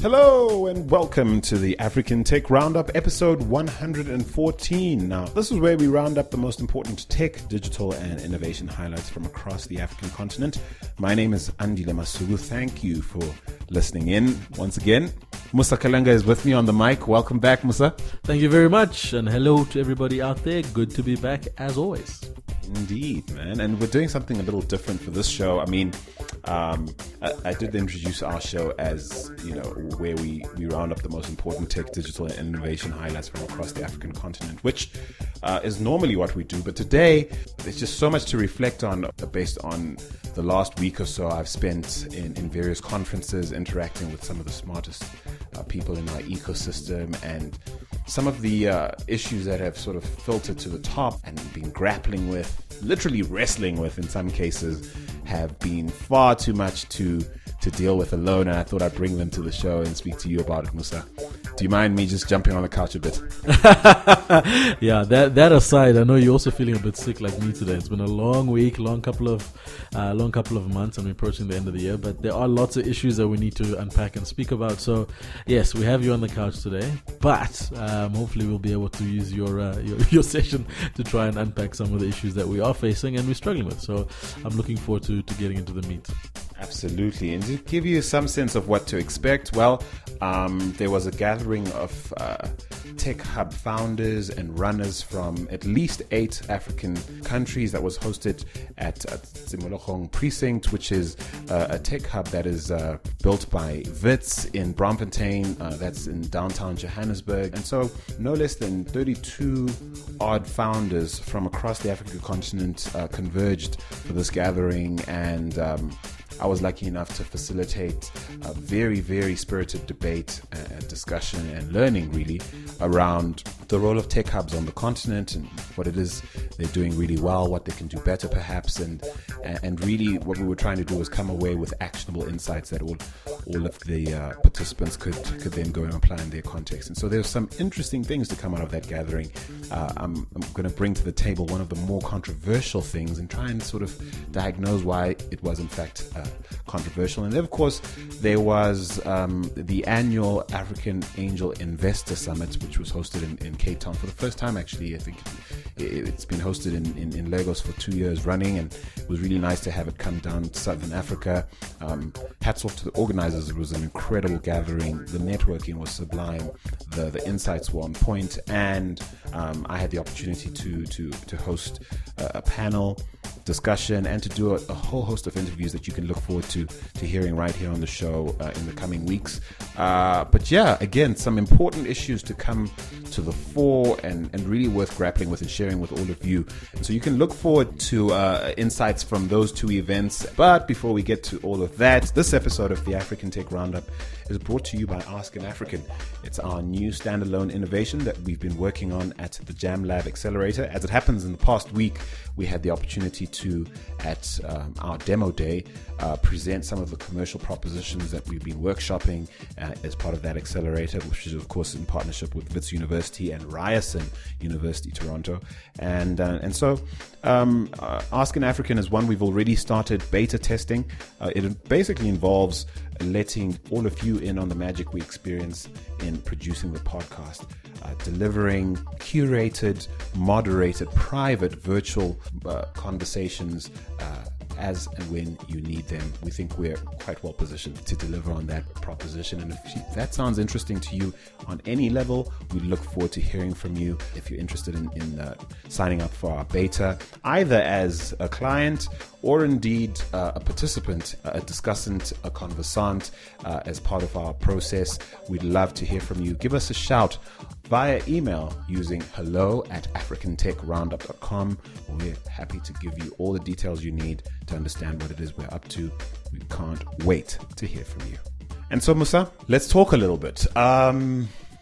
Hello and welcome to the African Tech Roundup, episode 114. Now, this is where we round up the most important tech, digital, and innovation highlights from across the African continent. My name is Andile Masugu. Thank you for listening in once again. Musa Kalanga is with me on the mic. Welcome back, Musa. Thank you very much, and hello to everybody out there. Good to be back as always. Indeed, man. And we're doing something a little different for this show. I mean, I did introduce our show as, where we round up the most important tech, digital, and innovation highlights from across the African continent, which is normally what we do. But today, there's just so much to reflect on based on the last week or so I've spent in various conferences interacting with some of the smartest people in our ecosystem, and some of the issues that have sort of filtered to the top and been grappling with, literally wrestling with in some cases, have been far too much to deal with alone, and I thought I'd bring them to the show and speak to you about it, Musa. Do you mind me just jumping on the couch a bit? Yeah, that aside, I know you're also feeling a bit sick like me today. It's been a long week, long couple of months, and we're approaching the end of the year, but there are lots of issues that we need to unpack and speak about. So yes, we have you on the couch today, but hopefully we'll be able to use your session to try and unpack some of the issues that we are facing and we're struggling with. So I'm looking forward to getting into the meat. Absolutely. And to give you some sense of what to expect, well, there was a gathering of tech hub founders and runners from at least 8 African countries that was hosted at Tsimologong Precinct, which is a tech hub that is built by Wits in Braamfontein, that's in downtown Johannesburg. And so no less than 32 odd founders from across the African continent converged for this gathering, and I was lucky enough to facilitate a very, very spirited debate and discussion and learning really around the role of tech hubs on the continent and what it is they're doing really well, what they can do better perhaps, and really what we were trying to do was come away with actionable insights that all of the participants could then go and apply in their context. And so there's some interesting things to come out of that gathering. I'm going to bring to the table one of the more controversial things and try and sort of diagnose why it was in fact controversial. And then of course there was the annual African Angel Investor Summit, which was hosted in Cape Town for the first time. Actually, I think it's been hosted in Lagos for 2 years running, and it was really nice to have it come down to Southern Africa. Hats off to the organizers. It was an incredible gathering. The networking was sublime. The insights were on point, and I had the opportunity to host a panel discussion and to do a whole host of interviews that you can look forward to hearing right here on the show in the coming weeks. But yeah, again, some important issues to come to the fore and really worth grappling with and sharing with all of you. And so you can look forward to insights from those 2 events. But before we get to all of that, this episode of the African Tech Roundup is brought to you by Ask an African. It's our new standalone innovation that we've been working on at the Jam Lab Accelerator. As it happens, in the past week, we had the opportunity to, at our demo day, present some of the commercial propositions that we've been workshopping as part of that accelerator, which is, of course, in partnership with Wits University and Ryerson University, Toronto. And so Ask an African is one we've already started beta testing. It basically involves letting all of you in on the magic we experience in producing the podcast, delivering curated, moderated, private, virtual conversations as and when you need them. We think we're quite well positioned to deliver on that proposition. And if that sounds interesting to you on any level, we look forward to hearing from you. If you're interested in signing up for our beta, either as a client or indeed a participant, a discussant, a conversant as part of our process, we'd love to hear from you. Give us a shout via email using hello@africantechroundup.com. We're happy to give you all the details you need to understand what it is we're up to. We can't wait to hear from you. And so, Musa, let's talk a little bit.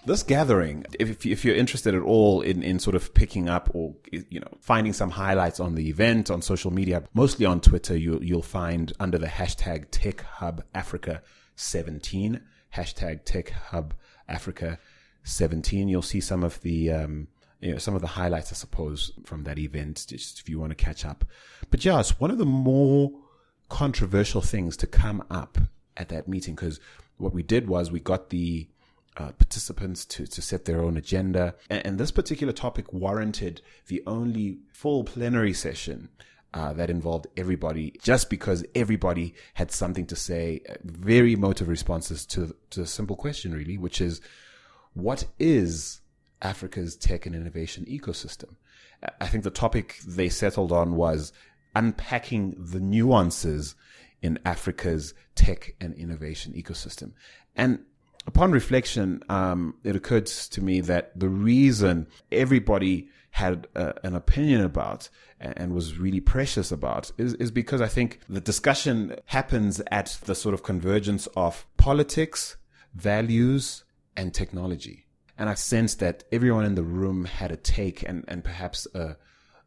This gathering, if you're interested at all in sort of picking up or finding some highlights on the event on social media, mostly on Twitter, you'll find under the hashtag TechHubAfrica17, hashtag TechHubAfrica17. You'll see some of the some of the highlights, I suppose, from that event, just if you want to catch up. But yes, one of the more controversial things to come up at that meeting, because what we did was we got the participants to set their own agenda. And this particular topic warranted the only full plenary session that involved everybody, just because everybody had something to say, very emotive responses to a simple question, really, which is, what is Africa's tech and innovation ecosystem? I think the topic they settled on was unpacking the nuances in Africa's tech and innovation ecosystem. And upon reflection, it occurred to me that the reason everybody had an opinion about and was really precious about is because I think the discussion happens at the sort of convergence of politics, values, and technology. And I sensed that everyone in the room had a take and perhaps a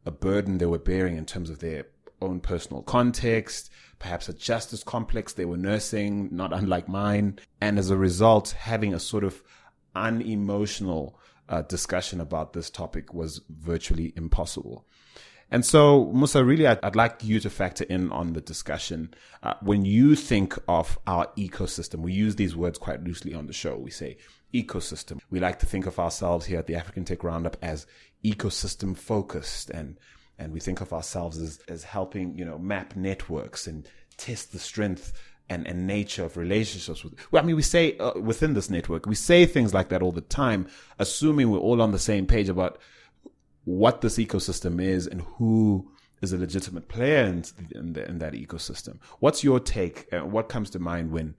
burden they were bearing in terms of their own personal context, perhaps a justice complex they were nursing, not unlike mine. And as a result, having a sort of unemotional discussion about this topic was virtually impossible. And so, Musa, really, I'd like you to factor in on the discussion. When you think of our ecosystem, we use these words quite loosely on the show. We say ecosystem. We like to think of ourselves here at the African Tech Roundup as ecosystem focused, and we think of ourselves as helping, map networks and test the strength and nature of relationships with. Well, I mean, we say within this network, we say things like that all the time, assuming we're all on the same page about what this ecosystem is and who is a legitimate player in that ecosystem. What's your take? What comes to mind when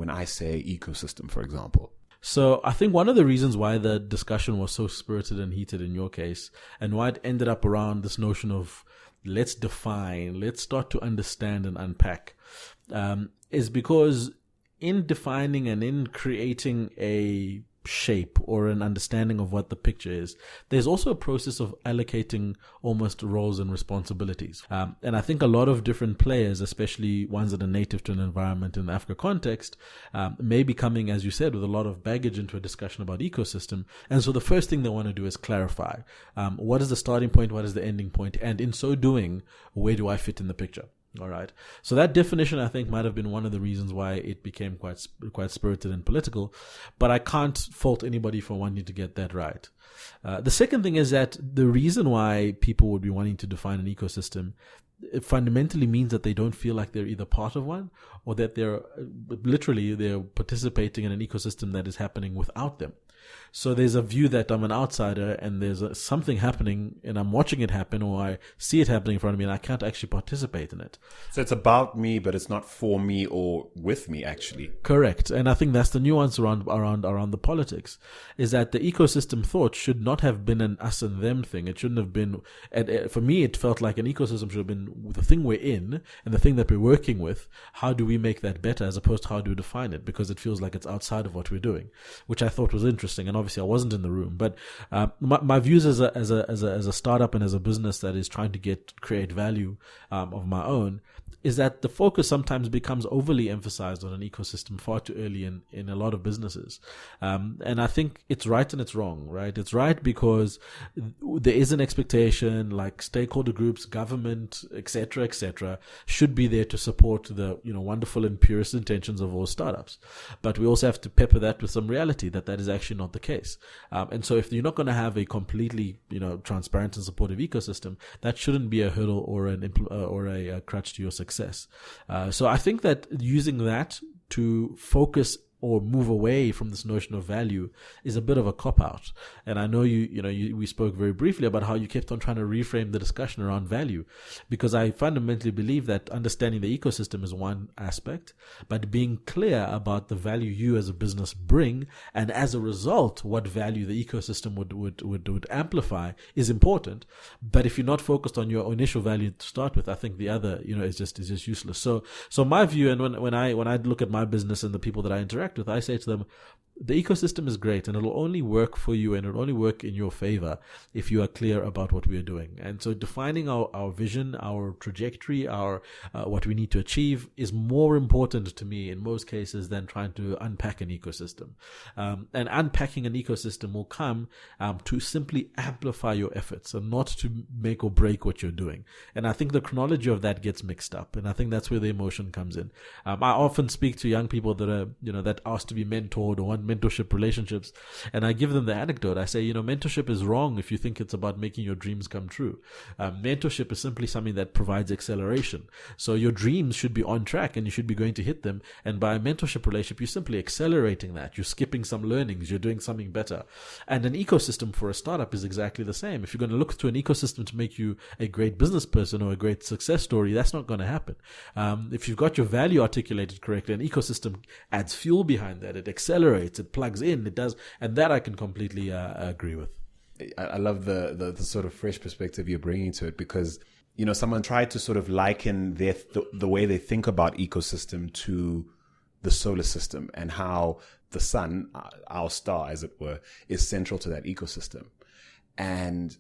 I say ecosystem, for example? So I think one of the reasons why the discussion was so spirited and heated in your case, and why it ended up around this notion of let's define, let's start to understand and unpack, is because in defining and in creating a shape or an understanding of what the picture is, there's also a process of allocating almost roles and responsibilities. And I think a lot of different players, especially ones that are native to an environment in the Africa context, may be coming, as you said, with a lot of baggage into a discussion about ecosystem. And so the first thing they want to do is clarify, what is the starting point? What is the ending point? And in so doing, where do I fit in the picture? All right. So that definition, I think, might have been one of the reasons why it became quite spirited and political. But I can't fault anybody for wanting to get that right. The second thing is that the reason why people would be wanting to define an ecosystem, it fundamentally means that they don't feel like they're either part of one or that they're participating in an ecosystem that is happening without them. So there's a view that I'm an outsider and there's something happening and I'm watching it happen, or I see it happening in front of me and I can't actually participate in it. So it's about me, but it's not for me or with me, actually. Correct. And I think that's the nuance around the politics, is that the ecosystem thought should not have been an us and them thing. It shouldn't have been, for me, it felt like an ecosystem should have been the thing we're in and the thing that we're working with. How do we make that better, as opposed to how do we define it? Because it feels like it's outside of what we're doing, which I thought was interesting. And obviously I wasn't in the room, but my views as a startup and as a business that is trying to create value of my own, is that the focus sometimes becomes overly emphasized on an ecosystem far too early in a lot of businesses. And I think it's right and it's wrong, right? It's right because there is an expectation, like stakeholder groups, government, etc., should be there to support the wonderful and purest intentions of all startups. But we also have to pepper that with some reality that is actually not the case. And so if you're not going to have a completely transparent and supportive ecosystem, that shouldn't be a hurdle or a crutch to your success. So I think that using that to focus or move away from this notion of value is a bit of a cop-out. And I know we spoke very briefly about how you kept on trying to reframe the discussion around value, because I fundamentally believe that understanding the ecosystem is one aspect, but being clear about the value you as a business bring, and as a result, what value the ecosystem would amplify is important. But if you're not focused on your initial value to start with, I think the other, is just useless. So my view, and when I look at my business and the people that I interact with, I say to them, the ecosystem is great, and it'll only work for you, and it'll only work in your favor if you are clear about what we are doing. And so defining our vision, our trajectory, our what we need to achieve is more important to me in most cases than trying to unpack an ecosystem. And unpacking an ecosystem will come to simply amplify your efforts and not to make or break what you're doing. And I think the chronology of that gets mixed up, and I think that's where the emotion comes in. I often speak to young people that are, that ask to be mentored or want mentorship relationships, and I give them the anecdote. I say, mentorship is wrong if you think it's about making your dreams come true. Mentorship is simply something that provides acceleration. So your dreams should be on track and you should be going to hit them. And by a mentorship relationship, you're simply accelerating that. You're skipping some learnings. You're doing something better. And an ecosystem for a startup is exactly the same. If you're going to look to an ecosystem to make you a great business person or a great success story, that's not going to happen. If you've got your value articulated correctly, an ecosystem adds fuel behind that. It accelerates, it plugs in, it does, and that I can completely agree with. I love the sort of fresh perspective you're bringing to it, because someone tried to sort of liken the way they think about ecosystem to the solar system, and how the sun, our star as it were, is central to that ecosystem. And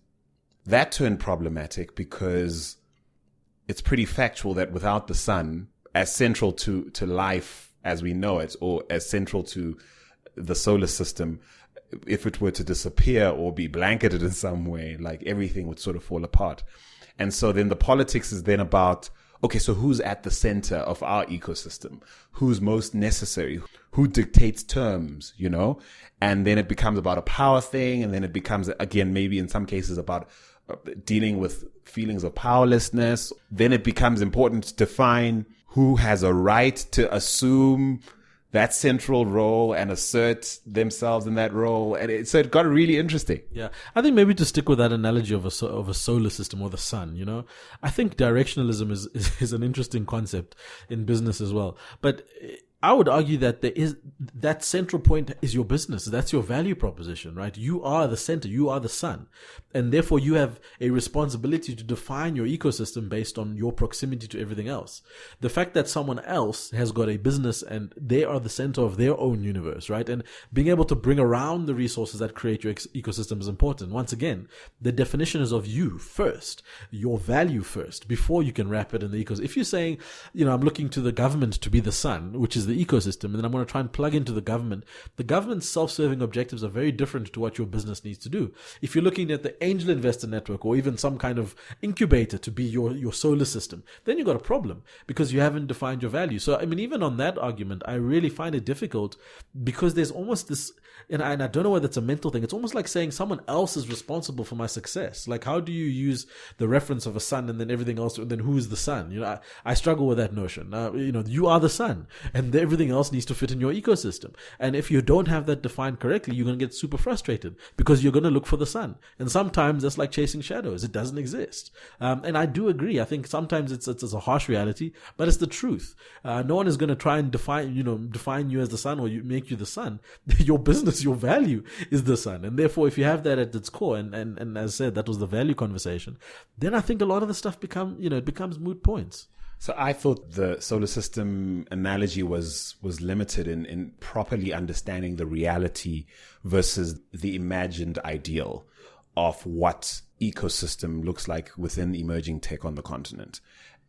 that turned problematic because it's pretty factual that without the sun, as central to life as we know it, or as central to the solar system, if it were to disappear or be blanketed in some way, like everything would sort of fall apart. And so then the politics is then about, okay, so who's at the center of our ecosystem? Who's most necessary? Who dictates terms, And then it becomes about a power thing. And then it becomes, again, maybe in some cases about dealing with feelings of powerlessness. Then it becomes important to define who has a right to assume that central role and assert themselves in that role. And so it got really interesting. Yeah. I think maybe to stick with that analogy of a solar system or the sun, I think directionalism is an interesting concept in business as well. But I would argue that that central point is your business. That's your value proposition, right? You are the center. You are the sun. And therefore you have a responsibility to define your ecosystem based on your proximity to everything else. The fact that someone else has got a business and they are the center of their own universe, right? And being able to bring around the resources that create your ecosystem is important. Once again, the definition is of you first, your value first, before you can wrap it in the ecosystem. If you're saying, I'm looking to the government to be the sun, which is the ecosystem, and then I'm going to try and plug into the government's self-serving objectives are very different to what your business needs to do. If you're looking at the angel investor network or even some kind of incubator to be your solar system, then you've got a problem because you haven't defined your value. So, even on that argument, I really find it difficult because there's almost this, and I don't know whether it's a mental thing. It's almost like saying someone else is responsible for my success. Like, how do you use the reference of a sun and then everything else, and then who is the sun? I struggle with that notion. You are the sun, and everything else needs to fit in your ecosystem. And if you don't have that defined correctly, you're going to get super frustrated because you're going to look for the sun. And sometimes that's like chasing shadows. It doesn't exist. And I do agree. I think sometimes it's a harsh reality, but it's the truth. No one is going to try and define you as the sun or make you the sun. Your business, your value is the sun. And therefore, if you have that at its core, and as I said, that was the value conversation, then I think a lot of the stuff becomes moot points. So I thought the solar system analogy was limited in properly understanding the reality versus the imagined ideal of what ecosystem looks like within emerging tech on the continent.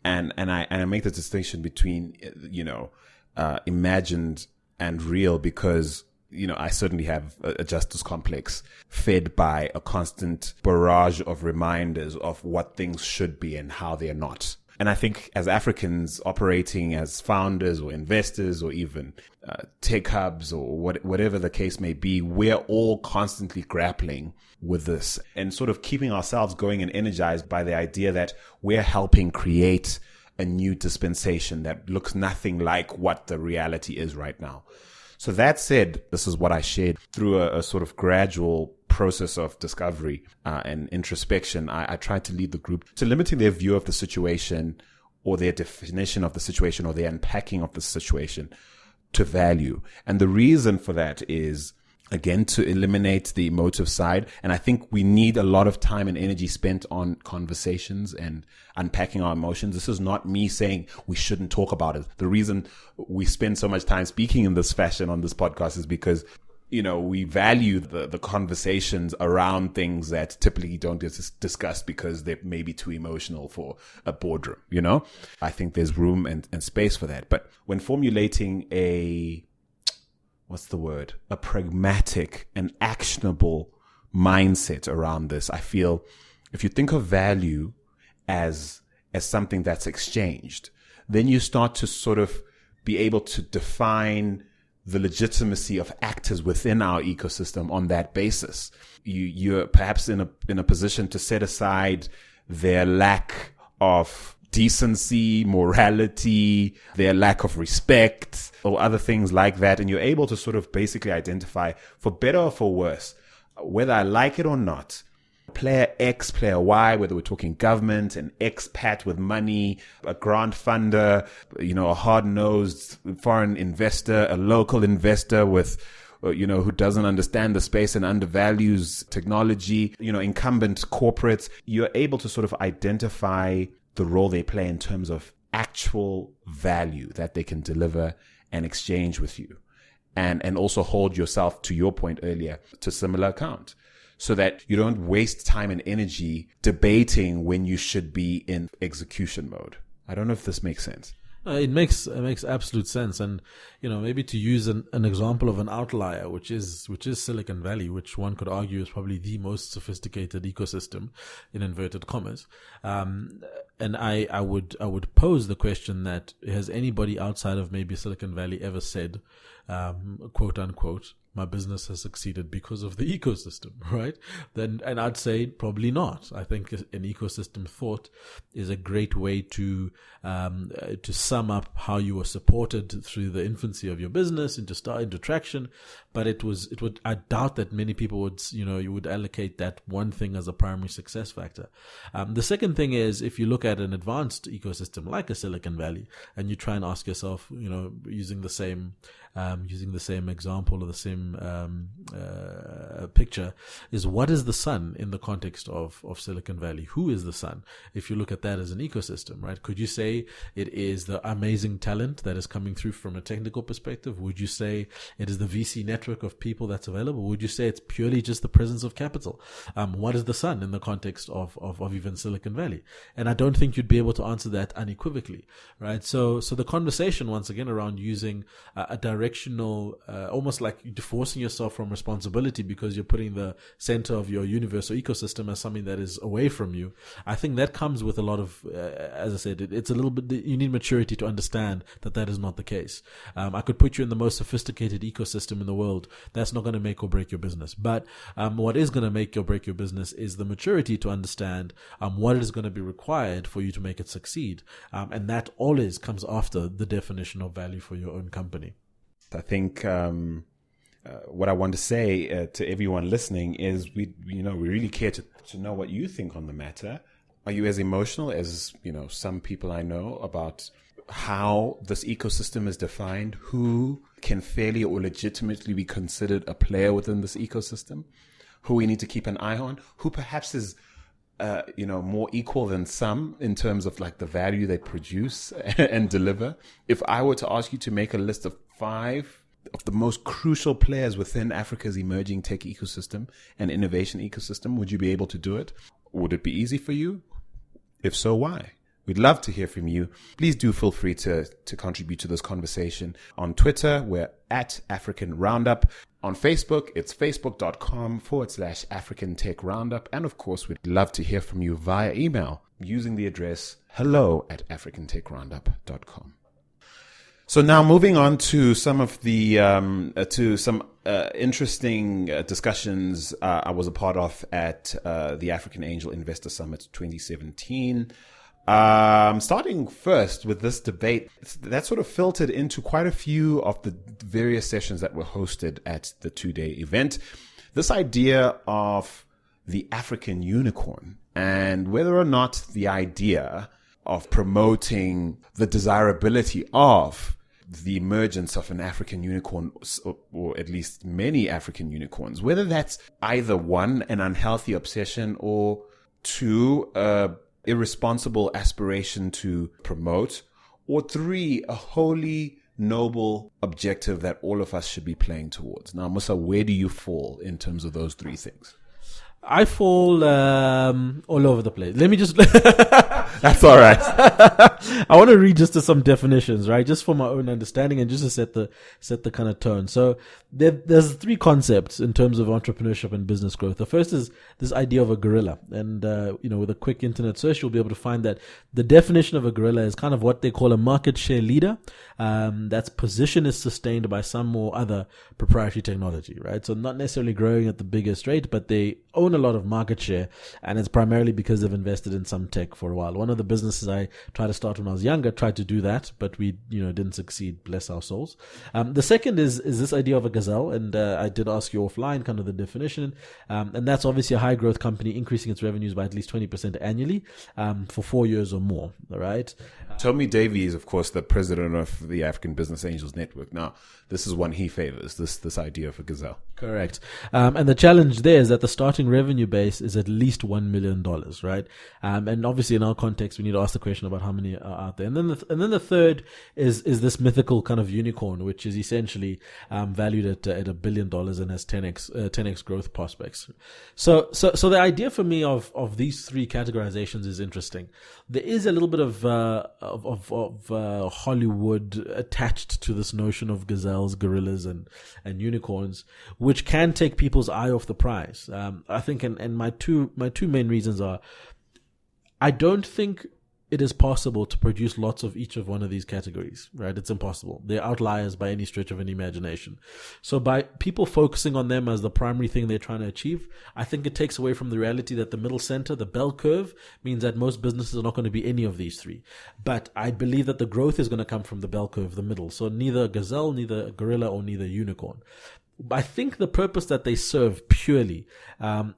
And I make the distinction between, imagined and real because, I certainly have a justice complex fed by a constant barrage of reminders of what things should be and how they're not. And I think as Africans operating as founders or investors or even tech hubs or whatever the case may be, we're all constantly grappling with this and sort of keeping ourselves going and energized by the idea that we're helping create a new dispensation that looks nothing like what the reality is right now. So that said, this is what I shared through a sort of gradual process of discovery and introspection. I tried to lead the group to limiting their view of the situation or their definition of the situation or their unpacking of the situation to value. And the reason for that is, again, to eliminate the emotive side. And I think we need a lot of time and energy spent on conversations and unpacking our emotions. This is not me saying we shouldn't talk about it. The reason we spend so much time speaking in this fashion on this podcast is because we value the conversations around things that typically don't get discussed because they may be too emotional for a boardroom, I think there's room and space for that. But when formulating a pragmatic and actionable mindset around this, I feel if you think of value as something that's exchanged, then you start to sort of be able to define the legitimacy of actors within our ecosystem on that basis. You're perhaps in a position to set aside their lack of decency, morality, their lack of respect, or other things like that. And you're able to sort of basically identify, for better or for worse, whether I like it or not, player X, player Y, whether we're talking government, an expat with money, a grant funder, a hard-nosed foreign investor, a local investor with, who doesn't understand the space and undervalues technology, incumbent corporates, you're able to sort of identify the role they play in terms of actual value that they can deliver and exchange with you. And also hold yourself, to your point earlier, to similar account, so that you don't waste time and energy debating when you should be in execution mode. I don't know if this makes sense. It makes absolute sense. And, maybe to use an example of an outlier, which is Silicon Valley, which one could argue is probably the most sophisticated ecosystem in inverted commas. And I would pose the question that, has anybody outside of maybe Silicon Valley ever said, quote unquote, my business has succeeded because of the ecosystem, right? And I'd say probably not. I think an ecosystem thought is a great way to sum up how you were supported through the infancy of your business into traction. But I doubt that many people would, you would allocate that one thing as a primary success factor. The second thing is, if you look at an advanced ecosystem like a Silicon Valley, and you try and ask yourself, using the same example or the same picture, is what is the sun in the context of Silicon Valley? Who is the sun? If you look at that as an ecosystem, right? Could you say it is the amazing talent that is coming through from a technical perspective? Would you say it is the VC network of people that's available? Would you say it's purely just the presence of capital? What is the sun in the context of even Silicon Valley? And I don't think you'd be able to answer that unequivocally, right? So the conversation once again around using a directional, almost like forcing yourself from responsibility because you're putting the center of your universe or ecosystem as something that is away from you. I think that comes with a lot of, as I said, it's a little bit, you need maturity to understand that is not the case. I could put you in the most sophisticated ecosystem in the world. That's not going to make or break your business. But what is going to make or break your business is the maturity to understand what is going to be required for you to make it succeed. And that always comes after the definition of value for your own company. I think what I want to say to everyone listening is we really care to know what you think on the matter. Are you as emotional as some people I know about how this ecosystem is defined? Who can fairly or legitimately be considered a player within this ecosystem? Who we need to keep an eye on? Who perhaps is more equal than some in terms of like the value they produce and deliver? If I were to ask you to make a list of 5 of the most crucial players within Africa's emerging tech ecosystem and innovation ecosystem, would you be able to do it? Would it be easy for you? If so, why? We'd love to hear from you. Please do feel free to contribute to this conversation. On Twitter, we're at African Roundup. On Facebook, it's facebook.com/African Tech Roundup. And of course, we'd love to hear from you via email using the address hello@africantechroundup.com. So now moving on to some of the interesting discussions I was a part of at the African Angel Investor Summit 2017. Starting first with this debate that sort of filtered into quite a few of the various sessions that were hosted at the 2-day event. This idea of the African unicorn and whether or not the idea of promoting the desirability of the emergence of an African unicorn, or at least many African unicorns, whether that's either 1, an unhealthy obsession, or 2, irresponsible aspiration to promote, or 3, a wholly noble objective that all of us should be playing towards. Now, Musa, where do you fall in terms of those three things? I fall all over the place. Let me just... That's all right. I want to read just to some definitions, right? Just for my own understanding and just to set the kind of tone. So there's three concepts in terms of entrepreneurship and business growth. The first is this idea of a gorilla. And, with a quick internet search, you'll be able to find that the definition of a gorilla is kind of what they call a market share leader. That's position is sustained by some or other proprietary technology, right? So not necessarily growing at the biggest rate, but they own a lot of market share, and it's primarily because they've invested in some tech for a while. One of the businesses I tried to start when I was younger tried to do that, but we, didn't succeed, bless our souls. The second is this idea of a gazelle, and I did ask you offline kind of the definition, and that's obviously a high growth company increasing its revenues by at least 20% annually for 4 years or more, all right? Tomi Davey is, of course, the president of the African Business Angels Network. Now, this is one he favors, this idea of a gazelle. Correct. And the challenge there is that the starting revenue base is at least $1 million, right? And obviously in our context, we need to ask the question about how many are out there. And then the third is this mythical kind of unicorn, which is essentially valued at $1 billion and has 10x growth prospects. So the idea for me of these three categorizations is interesting. There is a little bit of Hollywood attached to this notion of gazelles, gorillas, and unicorns, which can take people's eye off the prize. I think, and my two main reasons are, I don't think it is possible to produce lots of each of one of these categories, right? It's impossible. They're outliers by any stretch of an imagination. So by people focusing on them as the primary thing they're trying to achieve, I think it takes away from the reality that the middle center, the bell curve, means that most businesses are not going to be any of these three. But I believe that the growth is going to come from the bell curve, the middle. So neither a gazelle, neither a gorilla, or neither a unicorn. I think the purpose that they serve purely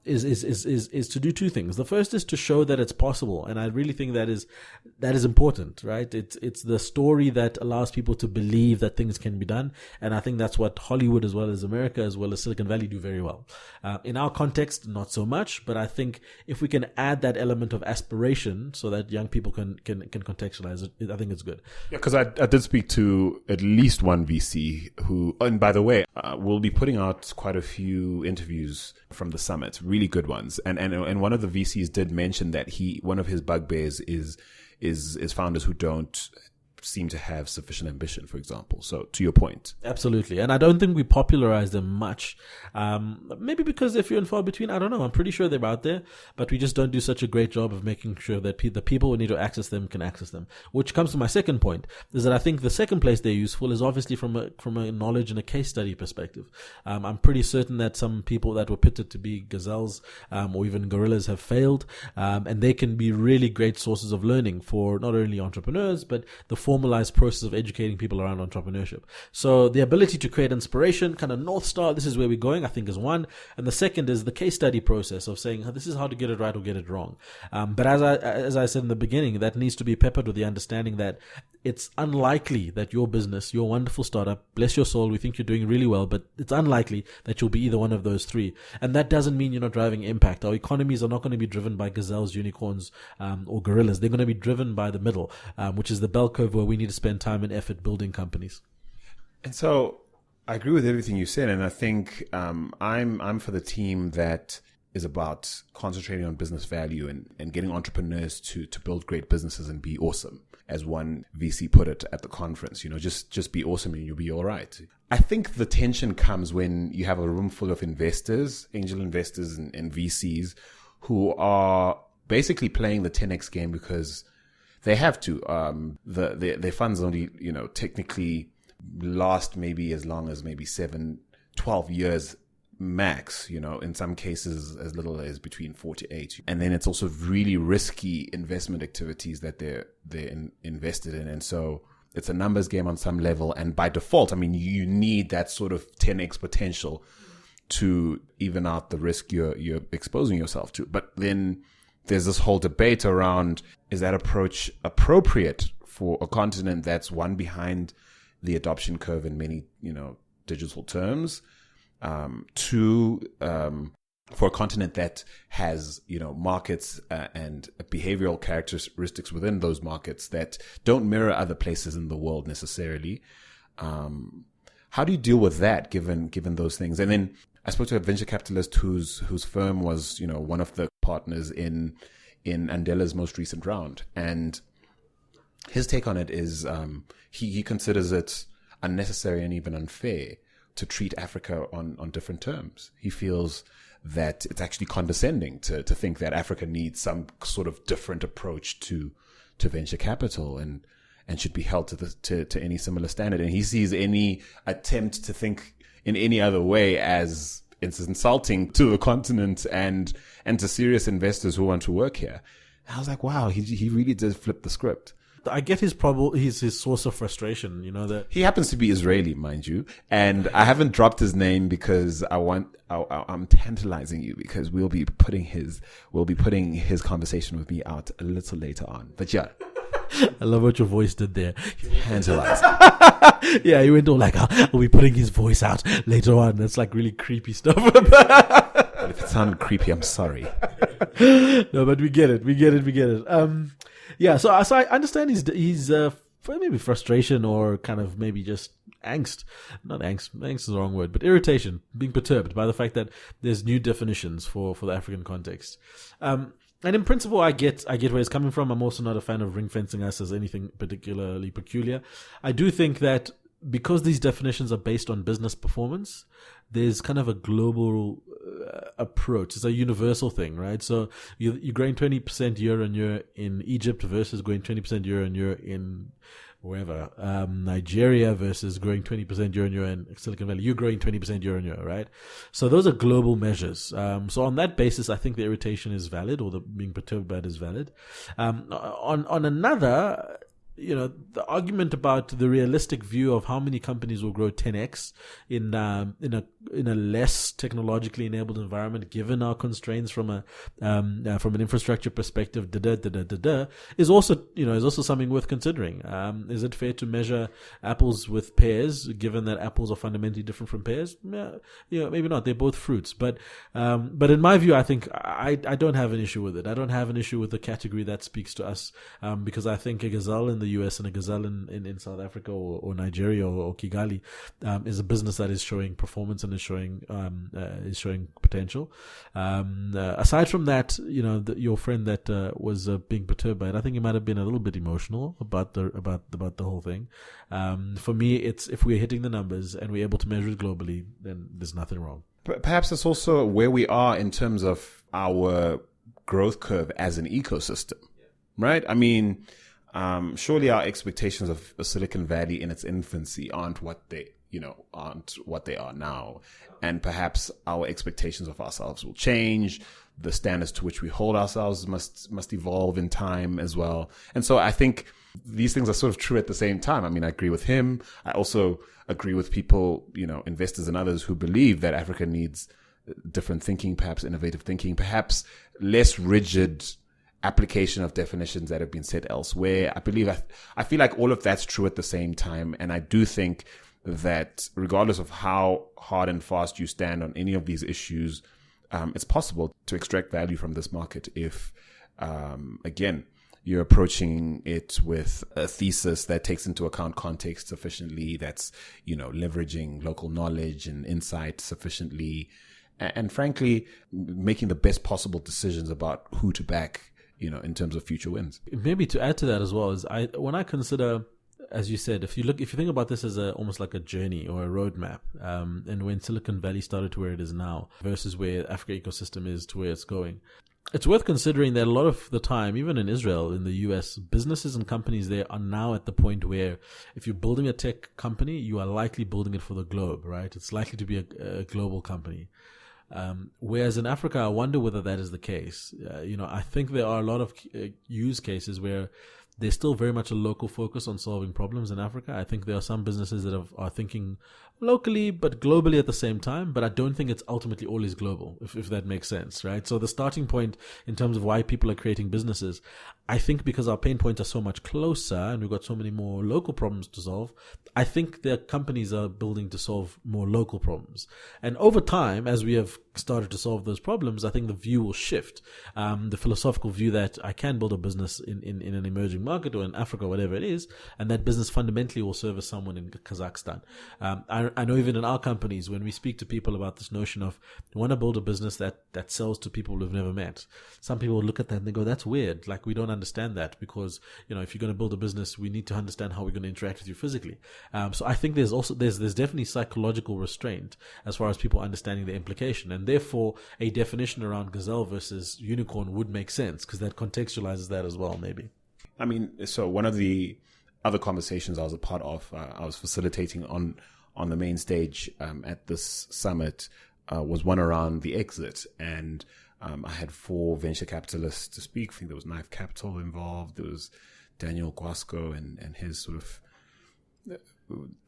is to do two things. The first is to show that it's possible, and I really think that is important, right? It's the story that allows people to believe that things can be done, and I think that's what Hollywood, as well as America, as well as Silicon Valley, do very well. In our context, not so much, but I think if we can add that element of aspiration so that young people can contextualize it, I think it's good. Yeah, because I did speak to at least one VC who, and by the way, will be putting out quite a few interviews from the summit, really good ones. And one of the VCs did mention that one of his bugbears is founders who don't seem to have sufficient ambition, for example. So to your point. Absolutely. And I don't think we popularize them much. Maybe because they're few and far between. I don't know. I'm pretty sure they're out there, but we just don't do such a great job of making sure that the people who need to access them can access them. Which comes to my second point, is that I think the second place they're useful is obviously from a knowledge and a case study perspective. I'm pretty certain that some people that were pitted to be gazelles or even gorillas have failed, and they can be really great sources of learning for not only entrepreneurs, but the formalized process of educating people around entrepreneurship. So the ability to create inspiration, kind of North Star, this is where we're going, I think is one. And the second is the case study process of saying, this is how to get it right or get it wrong. But as I said in the beginning, that needs to be peppered with the understanding that it's unlikely that your business, your wonderful startup, bless your soul, we think you're doing really well, but it's unlikely that you'll be either one of those three. And that doesn't mean you're not driving impact. Our economies are not going to be driven by gazelles, unicorns, or gorillas. They're going to be driven by the middle, which is the bell curve where we need to spend time and effort building companies. And so I agree with everything you said. And I think I'm for the team that is about concentrating on business value and getting entrepreneurs to build great businesses and be awesome. As one VC put it at the conference, just be awesome and you'll be all right. I think the tension comes when you have a room full of investors, angel investors and VCs who are basically playing the 10x game because they have to. Their funds only, technically last maybe as long as maybe 7-12 years max, in some cases as little as between 4 to 8. And then it's also really risky investment activities that they're invested in. And so it's a numbers game on some level. And by default, you need that sort of 10x potential to even out the risk you're exposing yourself to. But then there's this whole debate around, is that approach appropriate for a continent that's one behind the adoption curve in many, digital terms? Two, for a continent that has, markets and behavioral characteristics within those markets that don't mirror other places in the world necessarily. How do you deal with that, given those things? And then I spoke to a venture capitalist whose firm was, one of the partners in Andela's most recent round, and his take on it is he considers it unnecessary and even unfair to treat Africa on different terms. He feels that it's actually condescending to think that Africa needs some sort of different approach to venture capital and should be held to any similar standard. And he sees any attempt to think in any other way as it's insulting to the continent and to serious investors who want to work here. And I was like, wow, he really did flip the script. I get his his source of frustration, that he happens to be Israeli, mind you, and I haven't dropped his name because I'm tantalizing you, because we'll be putting his conversation with me out a little later on. But yeah, I love what your voice did there. Tantalizing. Yeah, he went all like, "We'll be putting his voice out later on." That's like really creepy stuff. Well, if it sounded creepy, I'm sorry. No, but we get it. Yeah, so I understand he's maybe frustration or kind of maybe just angst. Not angst. Angst is the wrong word, but irritation, being perturbed by the fact that there's new definitions for the African context. And in principle, I get where he's coming from. I'm also not a fan of ring fencing us as anything particularly peculiar. I do think that because these definitions are based on business performance, there's kind of a global approach. It's a universal thing, right? So you're growing 20% year on year in Egypt versus growing 20% year on year in wherever, Nigeria versus growing 20% year on year in Silicon Valley. You're growing 20% year on year, right? So those are global measures. So on that basis, I think the irritation is valid, or the being perturbed by it is valid. On another, the argument about the realistic view of how many companies will grow 10x in a less technologically enabled environment, given our constraints from an infrastructure perspective, is also something worth considering. Is it fair to measure apples with pears, given that apples are fundamentally different from pears? Maybe not. They're both fruits, but in my view, I think I don't have an issue with it. I don't have an issue with the category that speaks to us, because I think a gazelle in the US and a gazelle in South Africa or Nigeria or Kigali is a business that is showing performance and is showing potential. Aside from that, your friend that was being perturbed by it, I think he might have been a little bit emotional about the whole thing. For me, it's if we're hitting the numbers and we're able to measure it globally, then there's nothing wrong. Perhaps it's also where we are in terms of our growth curve as an ecosystem, right? I mean, surely our expectations of Silicon Valley in its infancy aren't what they are now. And perhaps our expectations of ourselves will change. The standards to which we hold ourselves must evolve in time as well. And so I think these things are sort of true at the same time. I mean, I agree with him. I also agree with people, investors and others who believe that Africa needs different thinking, perhaps innovative thinking, perhaps less rigid application of definitions that have been set elsewhere. I feel like all of that's true at the same time. And I do think that regardless of how hard and fast you stand on any of these issues, it's possible to extract value from this market if, again, you're approaching it with a thesis that takes into account context sufficiently, that's, leveraging local knowledge and insight sufficiently, and frankly, making the best possible decisions about who to back, in terms of future wins. Maybe to add to that as well is when I consider, as you said, if you think about this as almost like a journey or a roadmap, and when Silicon Valley started to where it is now versus where the Africa ecosystem is to where it's going, it's worth considering that a lot of the time, even in Israel, in the US, businesses and companies there are now at the point where if you're building a tech company, you are likely building it for the globe, right? It's likely to be a global company. Whereas in Africa, I wonder whether that is the case. I think there are a lot of use cases where there's still very much a local focus on solving problems in Africa. I think there are some businesses that are thinking locally but globally at the same time, but I don't think it's ultimately always global, if that makes sense, right? So the starting point in terms of why people are creating businesses, I think because our pain points are so much closer and we've got so many more local problems to solve, I think their companies are building to solve more local problems. And over time, as we have started to solve those problems, I think the view will shift. The philosophical view that I can build a business in an emerging emerging market or in Africa, whatever it is, and that business fundamentally will service someone in Kazakhstan. I know even in our companies, when we speak to people about this notion of we want to build a business that sells to people we've never met, some people look at that and they go, that's weird. Like, we don't understand that, because, if you're going to build a business, we need to understand how we're going to interact with you physically. So I think there's definitely psychological restraint as far as people understanding the implication, and therefore a definition around gazelle versus unicorn would make sense, because that contextualizes that as well, maybe. I mean, so one of the other conversations I was a part of, I was facilitating on the main stage at this summit, was one around the exit. And I had 4 venture capitalists to speak. I think there was Knife Capital involved. There was Daniel Guasco and his sort of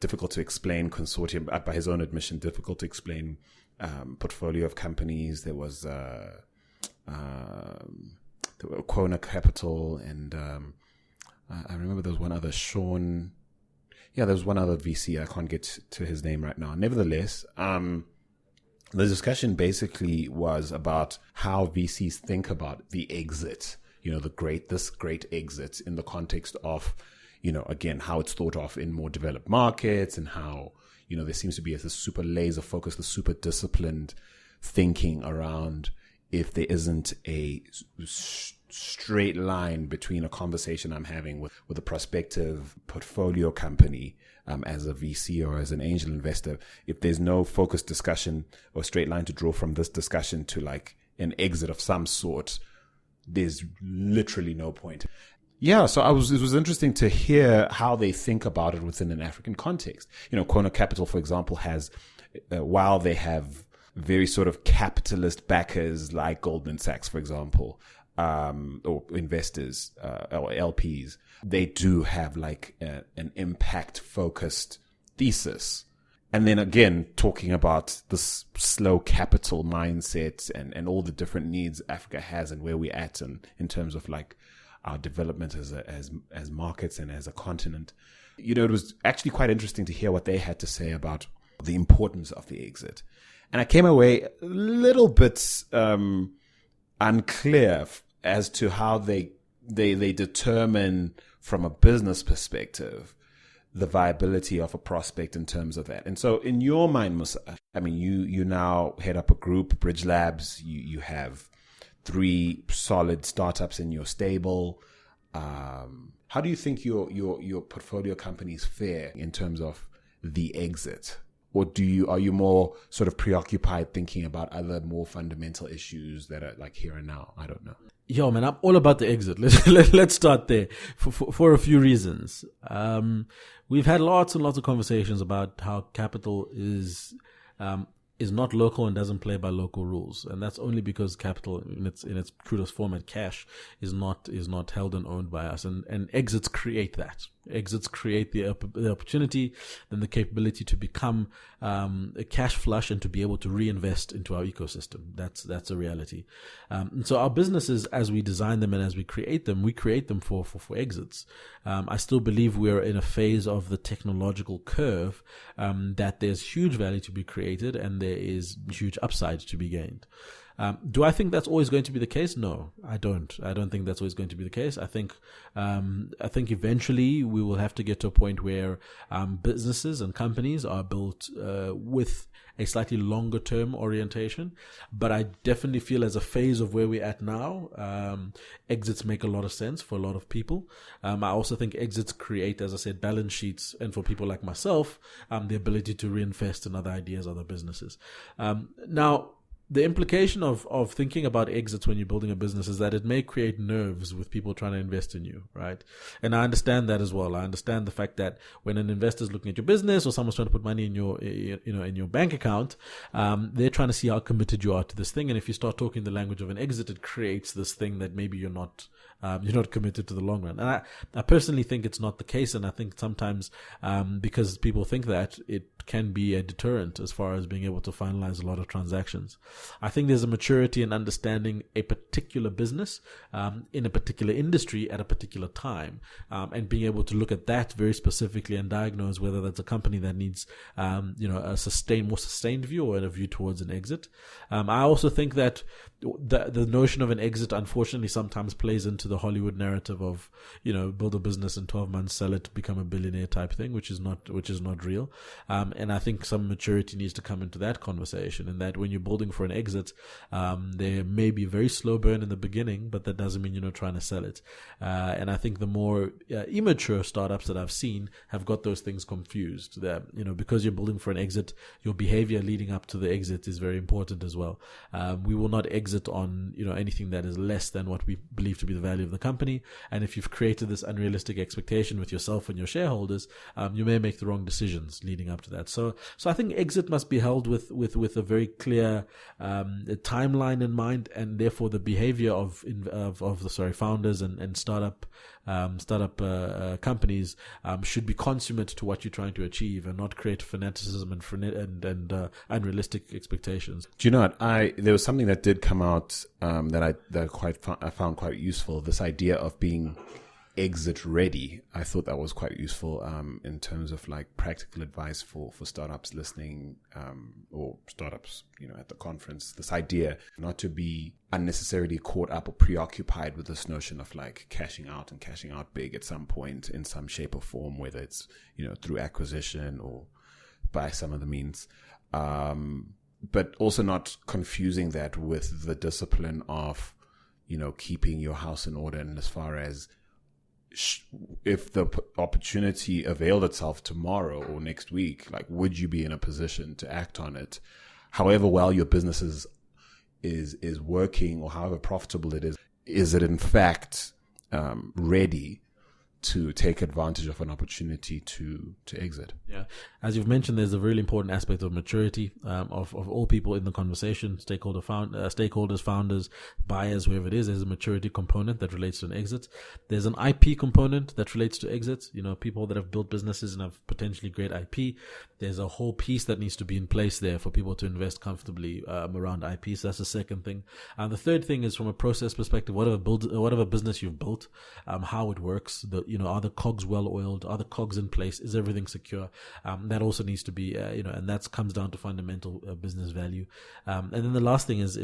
difficult to explain consortium, by his own admission, difficult to explain portfolio of companies. There was Quona Capital, and I remember there was one other, Sean. Yeah, there was one other VC. I can't get to his name right now. Nevertheless, the discussion basically was about how VCs think about the exit. This great exit in the context of, again, how it's thought of in more developed markets, and how, there seems to be a super laser focused, a super disciplined thinking around if there isn't a straight line between a conversation I'm having with a prospective portfolio company as a VC or as an angel investor, if there's no focused discussion or straight line to draw from this discussion to like an exit of some sort, there's literally no point. Yeah, so it was interesting to hear how they think about it within an African context. Quona Capital, for example, has, while they have very sort of capitalist backers like Goldman Sachs, for example, or investors or LPs, they do have like an impact focused thesis. And then again, talking about this slow capital mindset and all the different needs Africa has and where we're at in terms of like our development as markets and as a continent. It was actually quite interesting to hear what they had to say about the importance of the exit. And I came away a little bit unclear as to how they determine from a business perspective the viability of a prospect in terms of that. And so in your mind, Musa, I mean, you now head up a group, Bridge Labs, you have 3 solid startups in your stable. How do you think your portfolio companies fare in terms of the exit? Or are you more sort of preoccupied thinking about other more fundamental issues that are like here and now? I don't know. Yo, man, I'm all about the exit. Let's start there for a few reasons. We've had lots and lots of conversations about how capital is not local and doesn't play by local rules, and that's only because capital in its crudest format, cash, is not held and owned by us, and exits create that. Exits create the opportunity, then the capability to become a cash flush and to be able to reinvest into our ecosystem. That's a reality. And so our businesses, as we design them and as we create them for exits. I still believe we're in a phase of the technological curve that there's huge value to be created and there is huge upside to be gained. Do I think that's always going to be the case? No, I don't. I don't think that's always going to be the case. I think eventually we will have to get to a point where businesses and companies are built with a slightly longer term orientation. But I definitely feel as a phase of where we're at now, exits make a lot of sense for a lot of people. I also think exits create, as I said, balance sheets, and for people like myself, the ability to reinvest in other ideas, other businesses. Now, the implication of thinking about exits when you're building a business is that it may create nerves with people trying to invest in you, right? And I understand that as well. I understand the fact that when an investor is looking at your business or someone's trying to put money in your bank account, they're trying to see how committed you are to this thing. And if you start talking the language of an exit, it creates this thing that maybe you're not committed to the long run. And I personally think it's not the case. And I think sometimes because people think that, it can be a deterrent as far as being able to finalize a lot of transactions. I think there's a maturity in understanding a particular business in a particular industry at a particular time, and being able to look at that very specifically and diagnose whether that's a company that needs a more sustained view or a view towards an exit. I also think that the notion of an exit unfortunately sometimes plays into the Hollywood narrative of, build a business in 12 months, sell it, become a billionaire type thing, which is not real. And I think some maturity needs to come into that conversation, and that when you're building for an exit, there may be a very slow burn in the beginning, but that doesn't mean you're not trying to sell it. And I think the more immature startups that I've seen have got those things confused. That, because you're building for an exit, your behavior leading up to the exit is very important as well. We will not exit on, anything that is less than what we believe to be the value of the company. And if you've created this unrealistic expectation with yourself and your shareholders, you may make the wrong decisions leading up to that. So I think exit must be held with a very clear timeline in mind, and therefore the behavior of the founders and startup companies should be consummate to what you're trying to achieve, and not create fanaticism and unrealistic expectations. Do you know what? There was something that did come out that I found quite useful. This idea of being exit ready. I thought that was quite useful in terms of like practical advice for startups listening, or startups, at the conference. This idea not to be unnecessarily caught up or preoccupied with this notion of like cashing out big at some point in some shape or form, whether it's, through acquisition or by some of the means. But also not confusing that with the discipline of, keeping your house in order. And as far as if the opportunity availed itself tomorrow or next week, like, would you be in a position to act on it? However well your business is working, or however profitable it is it in fact ready to take advantage of an opportunity to exit? Yeah, as you've mentioned, there's a really important aspect of maturity of all people in the conversation, stakeholders, founders, buyers, whoever it is. There's a maturity component that relates to an exit. There's an IP component that relates to exits. People that have built businesses and have potentially great IP. There's a whole piece that needs to be in place there for people to invest comfortably around IP. So that's the second thing. And the third thing is from a process perspective, whatever business you've built, how it works. Are the cogs well oiled? Are the cogs in place? Is everything secure? That also needs to be, and that comes down to fundamental business value. And then the last thing is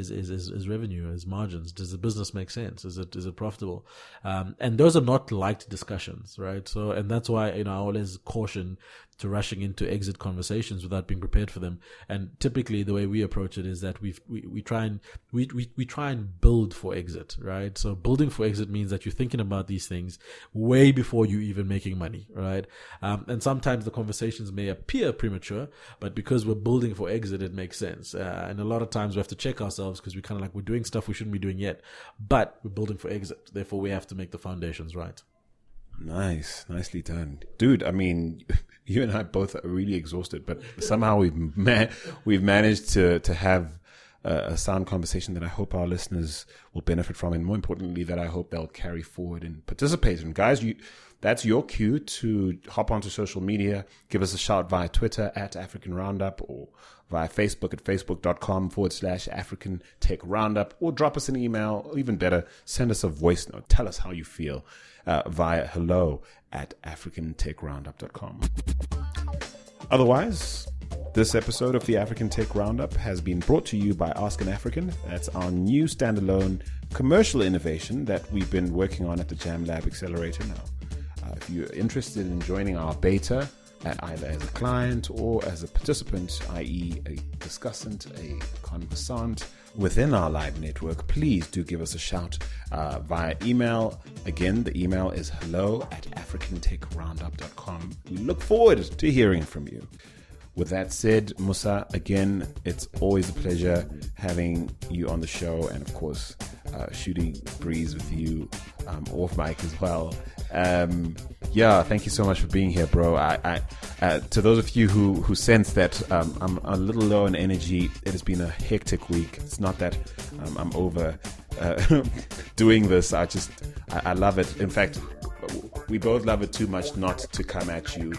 revenue, is margins. Does the business make sense? Is it profitable? And those are not liked discussions, right? So, and that's why, I always caution to rushing into exit conversations without being prepared for them. And typically the way we approach it is that we try and build for exit, right? So building for exit means that you're thinking about these things way before you even making money, right? And sometimes the conversations may appear premature, but because we're building for exit, it makes sense. And a lot of times we have to check ourselves, because we're doing stuff we shouldn't be doing yet, but we're building for exit. Therefore we have to make the foundations right. Nice. Nicely done. Dude, I mean, you and I both are really exhausted, but somehow we've managed to have a sound conversation that I hope our listeners will benefit from, and more importantly, that I hope they'll carry forward and participate in. Guys, that's your cue to hop onto social media, give us a shout via Twitter at African Roundup, or via Facebook at facebook.com/African Tech Roundup, or drop us an email, or even better, send us a voice note. Tell us how you feel via hello@africantechroundup.com. Otherwise, this episode of the African Tech Roundup has been brought to you by Ask an African. That's our new standalone commercial innovation that we've been working on at the Jam Lab Accelerator now. If you're interested in joining our beta, either as a client or as a participant, i.e. a discussant, a conversant within our live network, please do give us a shout via email. Again, the email is hello@africantechroundup.com. We look forward to hearing from you. With that said, Musa, again, it's always a pleasure having you on the show, and of course, shooting breeze with you off mic as well. Thank you so much for being here, bro. To those of you who sense that I'm a little low in energy, it has been a hectic week. It's not that I'm over doing this. I love it. In fact, we both love it too much not to come at you,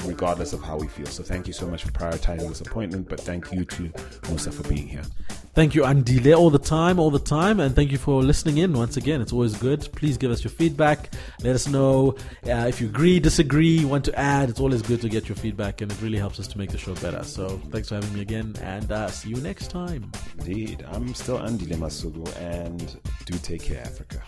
regardless of how we feel. So thank you so much for prioritizing this appointment, but thank you to Musa for being here. Thank you, Andile, all the time, and thank you for listening in once again. It's always good. Please give us your feedback. Let us know if you agree, disagree, want to add. It's always good to get your feedback, and it really helps us to make the show better. So thanks for having me again, and see you next time. Indeed. I'm still Andile Masugu, and do take care, Africa.